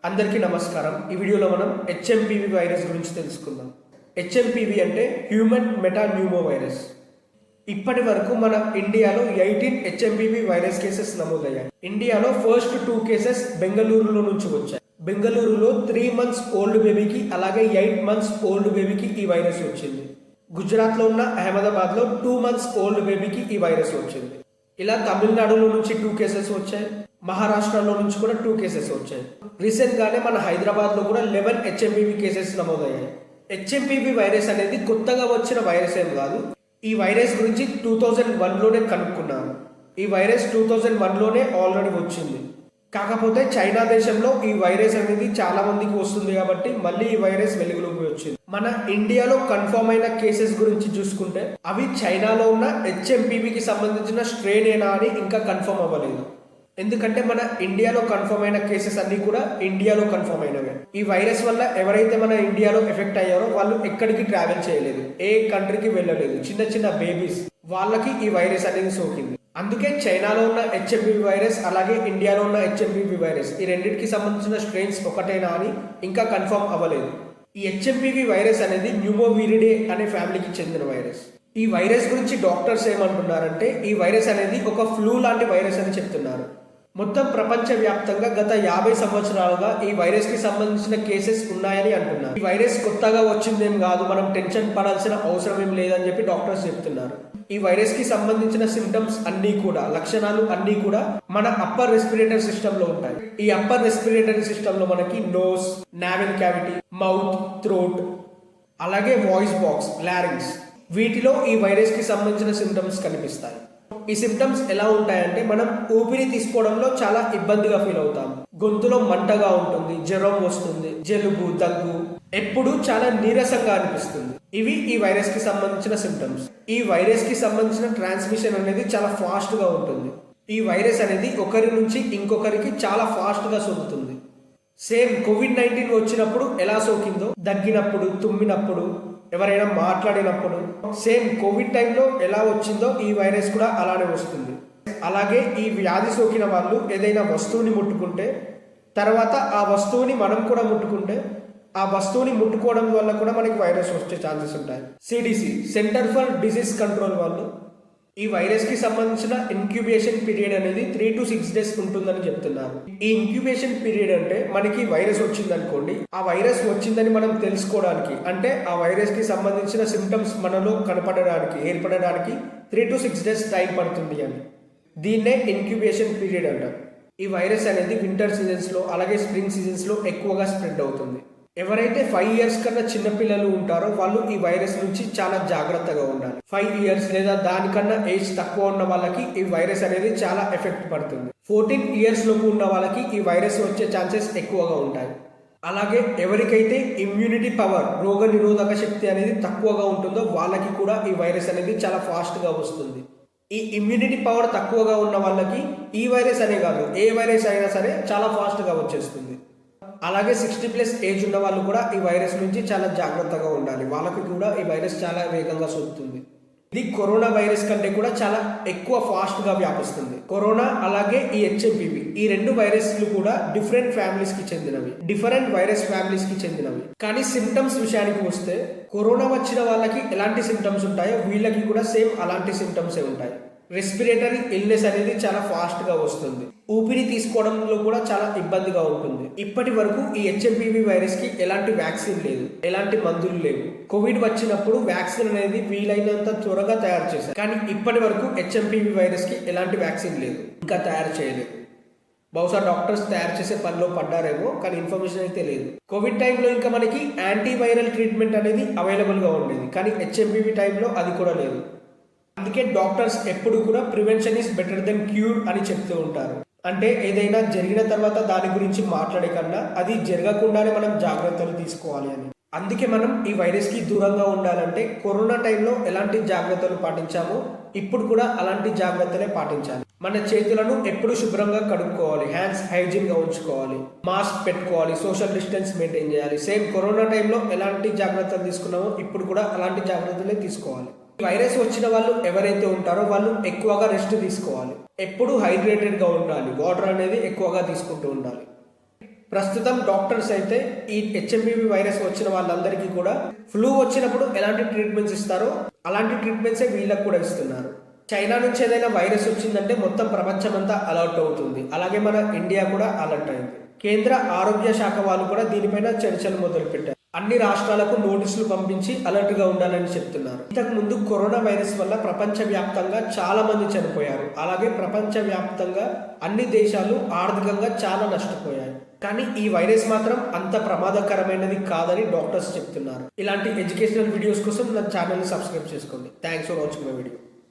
అందరికీ నమస్కారం. ఈ వీడియోలో మనం హెచ్ఎంపివి వైరస్ గురించి తెలుసుకుందాం. హెచ్ఎంపివి అంటే హ్యూమన్ మెటాన్యూమో వైరస్. ఇప్పటి వరకు మన ఇండియాలో 18 హెచ్ఎంపివి వైరస్ కేసెస్ నమోదయ్యాయి. ఇండియాలో ఫస్ట్ 2 కేసెస్ బెంగళూరులో నుంచి వచ్చాయి. బెంగళూరులో 3 months ఓల్డ్ బేబీకి అలాగే 8 months ఓల్డ్ బేబీకి ఈ వైరస్ వచ్చింది. గుజరాత్లో ఉన్న అహ్మదాబాద్లో 2 months ఓల్డ్ బేబీకి ఈ వైరస్ వచ్చింది. ఇలా తమిళనాడులో నుంచి 2 కేసెస్ వచ్చాయి. మహారాష్ట్రలో నుంచి కూడా 2 కేసెస్ వచ్చాయి. రీసెంట్ గానే మన హైదరాబాద్ లో కూడా 11 హెచ్ఎంపివి కేసెస్ నమోదయ్యాయి. హెచ్ఎంపివి వైరస్ అనేది కొత్తగా వచ్చిన వైరస్ ఏం కాదు. ఈ వైరస్ గురించి 2001లోనే కనుక్కున్నారు. ఈ వైరస్ 2001లోనే ఆల్రెడీ వచ్చింది. కాకపోతే చైనా దేశంలో ఈ వైరస్ అనేది చాలా మందికి వస్తుంది కాబట్టి మళ్ళీ ఈ వైరస్ వెలుగులోకి వచ్చింది. మన ఇండియాలో కన్ఫర్మ్ అయిన కేసెస్ గురించి చూసుకుంటే అవి చైనాలో ఉన్న హెచ్ఎంపివికి సంబంధించిన స్ట్రెయిన్ ఏనా అని ఇంకా కన్ఫర్మ్ అవ్వలేదు. ఎందుకంటే మన ఇండియాలో కన్ఫర్మ్ అయిన కేసెస్ అన్ని కూడా ఇండియాలో కన్ఫర్మ్ అయినవే. ఈ వైరస్ వల్ల ఎవరైతే మన ఇండియాలో ఎఫెక్ట్ అయ్యారో వాళ్ళు ఎక్కడికి ట్రావెల్ చేయలేదు, ఏ కంట్రీకి వెళ్ళలేదు. చిన్న చిన్న బేబీస్ వాళ్ళకి ఈ వైరస్ అనేది సోకింది. అందుకే చైనాలో ఉన్న హెచ్ఎంపివి వైరస్ అలాగే ఇండియాలో ఉన్న హెచ్ఎంపివి వైరస్ ఈ రెండింటికి సంబంధించిన స్ట్రెయిన్స్ ఒకటేనా అని ఇంకా కన్ఫర్మ్ అవ్వలేదు. ఈ హెచ్ఎంపివి వైరస్ అనేది న్యూమోవిరిడే అనే ఫ్యామిలీకి చెందిన వైరస్. ఈ వైరస్ గురించి డాక్టర్స్ ఏమంటున్నారంటే ఈ వైరస్ అనేది ఒక ఫ్లూ లాంటి వైరస్ అని చెప్తున్నారు. మొత్తం ప్రపంచ వ్యాప్తంగా గత 50 సంవత్సరాలుగా ఈ వైరస్ కి సంబంధించిన కేసెస్ ఉన్నాయని అంటున్నారు. ఈ వైరస్ కొత్తగా వచ్చిందేం కాదు, మనం టెన్షన్ పడాల్సిన అవసరం ఏం లేదని చెప్పి డాక్టర్స్ చెప్తున్నారు. ఈ వైరస్ కి సంబంధించిన సిమ్టమ్స్ అన్ని కూడా, లక్షణాలు అన్ని కూడా మన అప్పర్ రెస్పిరేటరీ సిస్టమ్ లో ఉంటాయి. ఈ అప్పర్ రెస్పిరేటరీ సిస్టమ్ లో మనకి nose, nasal cavity, mouth, throat అలాగే వాయిస్ బాక్స్, లారింగ్స్ వీటిలో ఈ వైరస్ కి సంబంధించిన సిమ్టమ్స్ కనిపిస్తాయి. ఈ సిమ్టమ్స్ ఎలా ఉంటాయంటే మనం ఊపిరి తీసుకోవడంలో చాలా ఇబ్బందిగా ఫీల్ అవుతాం, గొంతులో మంటగా ఉంటుంది, జ్వరం వస్తుంది, జలుబు, దగ్గు, ఎప్పుడు చాలా నీరసంగా అనిపిస్తుంది. ఇవి ఈ వైరస్ కి సంబంధించిన సిమ్టమ్స్. ఈ వైరస్ కి సంబంధించిన ట్రాన్స్మిషన్ అనేది చాలా ఫాస్ట్ గా ఉంటుంది. ఈ వైరస్ అనేది ఒకరి నుంచి ఇంకొకరికి చాలా ఫాస్ట్ గా సోకుతుంది. సేమ్ COVID-19 వచ్చినప్పుడు ఎలా సోకిందో, దగ్గినప్పుడు, తుమ్మినప్పుడు, ఎవరైనా మాట్లాడినప్పుడు, సేమ్ కోవిడ్ టైంలో ఎలా వచ్చిందో ఈ వైరస్ కూడా అలానే వస్తుంది. అలాగే ఈ వ్యాధి సోకిన వాళ్ళు ఏదైనా వస్తువుని ముట్టుకుంటే తర్వాత ఆ వస్తువుని మనం కూడా ముట్టుకుంటే ఆ వస్తువుని ముట్టుకోవడం వల్ల కూడా మనకి వైరస్ వచ్చే ఛాన్సెస్ ఉంటాయి. CDC centre for disease control వాళ్ళు ఈ వైరస్ కి సంబంధించిన ఇంక్యుబేషన్ పీరియడ్ అనేది 3 to 6 days ఉంటుందని చెప్తున్నారు. ఈ ఇంక్యుబేషన్ పీరియడ్ అంటే మనకి వైరస్ వచ్చింది అనుకోండి, ఆ వైరస్ వచ్చిందని మనం తెలుసుకోవడానికి, అంటే ఆ వైరస్ కి సంబంధించిన సిమ్టమ్స్ మనలో కనపడడానికి, ఏర్పడడానికి 3 to 6 days టైం పడుతుంది అని. దీన్నే ఇంక్యుబేషన్ పీరియడ్ అంటారు. ఈ వైరస్ అనేది వింటర్ సీజన్స్ లో అలాగే స్ప్రింగ్ సీజన్స్ లో ఎక్కువగా స్ప్రెడ్ అవుతుంది. ఎవరైతే 5 years కన్నా చిన్నపిల్లలు ఉంటారో వాళ్ళు ఈ వైరస్ నుంచి చాలా జాగ్రత్తగా ఉండాలి. 5 years లేదా దానికన్నా ఏజ్ తక్కువ ఉన్న వాళ్ళకి ఈ వైరస్ అనేది చాలా ఎఫెక్ట్ పడుతుంది. 14 years లోపు ఉన్న వాళ్ళకి ఈ వైరస్ వచ్చే ఛాన్సెస్ ఎక్కువగా ఉంటాయి. అలాగే ఎవరికైతే ఇమ్యూనిటీ పవర్, రోగ నిరోధక శక్తి అనేది తక్కువగా ఉంటుందో వాళ్ళకి కూడా ఈ వైరస్ అనేది చాలా ఫాస్ట్ గా వస్తుంది. ఈ ఇమ్యూనిటీ పవర్ తక్కువగా ఉన్న వాళ్ళకి ఈ వైరస్ అనే కాదు, ఏ వైరస్ అయినా సరే చాలా ఫాస్ట్ గా వచ్చేస్తుంది. అలాగే 60+ ఏజ్ ఉన్న వాళ్ళు కూడా ఈ వైరస్ నుంచి చాలా జాగ్రత్తగా ఉండాలి. వాళ్ళకి కూడా ఈ వైరస్ చాలా వేగంగా సోకుతుంది. ఇది కరోనా వైరస్ కంటే కూడా చాలా ఎక్కువ ఫాస్ట్ గా వ్యాపిస్తుంది. కరోనా అలాగే ఈ హెచ్ఎంపివి ఈ 2 వైరస్లు కూడా డిఫరెంట్ ఫ్యామిలీస్ కి చెందినవి, డిఫరెంట్ వైరస్ ఫ్యామిలీస్ కి చెందినవి. కానీ సిమ్టమ్స్ విషయానికి వస్తే కరోనా వచ్చిన వాళ్ళకి ఎలాంటి సిమ్టమ్స్ ఉంటాయో వీళ్ళకి కూడా సేమ్ అలాంటి సిమ్టమ్సే ఉంటాయి. రెస్పిరేటరీ ఇల్నెస్ అనేది చాలా ఫాస్ట్ గా వస్తుంది. ఊపిరి తీసుకోవడంలో కూడా చాలా ఇబ్బందిగా ఉంటుంది. ఇప్పటి వరకు ఈ హెచ్ఎంపివి వైరస్ కి ఎలాంటి వ్యాక్సిన్ లేదు, ఎలాంటి మందులు లేవు. కోవిడ్ వచ్చినప్పుడు వ్యాక్సిన్ అనేది వీలైనంత త్వరగా తయారు చేశారు. కానీ ఇప్పటి వరకు హెచ్ఎంపివి వైరస్ కి ఎలాంటి వ్యాక్సిన్ లేదు, ఇంకా తయారు చేయలేదు. బహుశా డాక్టర్స్ తయారు చేసే పనిలో పడ్డారేమో, కానీ ఇన్ఫర్మేషన్ అయితే లేదు. కోవిడ్ టైంలో ఇంకా మనకి యాంటీవైరల్ ట్రీట్మెంట్ అనేది అవైలబుల్ గా ఉండేది, కానీ హెచ్ఎంపివి టైంలో అది కూడా లేదు. అందుకే డాక్టర్స్ ఎప్పుడు కూడా prevention is better than cure అని చెప్తూ ఉంటారు. అంటే ఏదైనా జరిగిన తర్వాత దాని గురించి మాట్లాడే కన్నా అది జరగకుండానే మనం జాగ్రత్తలు తీసుకోవాలి అని. అందుకే మనం ఈ వైరస్ కి దూరంగా ఉండాలంటే కరోనా టైంలో ఎలాంటి జాగ్రత్తలు పాటించామో ఇప్పుడు కూడా అలాంటి జాగ్రత్తలే పాటించాలి. మన చేతులను ఎప్పుడు శుభ్రంగా కడుక్కోవాలి, హ్యాండ్స్ హైజీన్ గా ఉంచుకోవాలి, మాస్క్ పెట్టుకోవాలి, సోషల్ డిస్టెన్స్ మెయింటైన్ చేయాలి. సేమ్ కరోనా టైంలో ఎలాంటి జాగ్రత్తలు తీసుకున్నామో ఇప్పుడు కూడా అలాంటి జాగ్రత్తలే తీసుకోవాలి. వైరస్ వచ్చిన వాళ్ళు ఎవరైతే ఉంటారో వాళ్ళు ఎక్కువగా రెస్ట్ తీసుకోవాలి, ఎప్పుడు హైడ్రేటెడ్ గా ఉండాలి, వాటర్ అనేది ఎక్కువగా తీసుకుంటూ ఉండాలి. ప్రస్తుతం డాక్టర్స్ అయితే ఈ హెచ్ఎంపివి వైరస్ వచ్చిన వాళ్ళందరికీ కూడా ఫ్లూ వచ్చినప్పుడు ఎలాంటి ట్రీట్మెంట్స్ ఇస్తారో అలాంటి ట్రీట్మెంట్సే వీళ్ళకి కూడా ఇస్తున్నారు. చైనా నుంచి ఏదైనా వైరస్ వచ్చిందంటే మొత్తం ప్రపంచమంతా అలర్ట్ అవుతుంది. అలాగే మన ఇండియా కూడా అలర్ట్ అయింది. కేంద్ర ఆరోగ్య శాఖ వాళ్ళు కూడా దీనిపైన చర్చలు మొదలుపెట్టారు. అన్ని రాష్ట్రాలకు నోటీసులు పంపించి అలర్ట్ గా ఉండాలని చెప్తున్నారు. ఇంతకు ముందు కరోనా వైరస్ వల్ల ప్రపంచ వ్యాప్తంగా చాలా మంది చనిపోయారు. అలాగే ప్రపంచ వ్యాప్తంగా అన్ని దేశాలు ఆర్థికంగా చాలా నష్టపోయాయి. కానీ ఈ వైరస్ మాత్రం అంత ప్రమాదకరమైనది కాదని డాక్టర్స్ చెప్తున్నారు. ఇలాంటి ఎడ్యుకేషనల్ వీడియోస్ కోసం నా ఛానల్ని సబ్స్క్రైబ్ చేసుకోండి. Thanks for watching my video.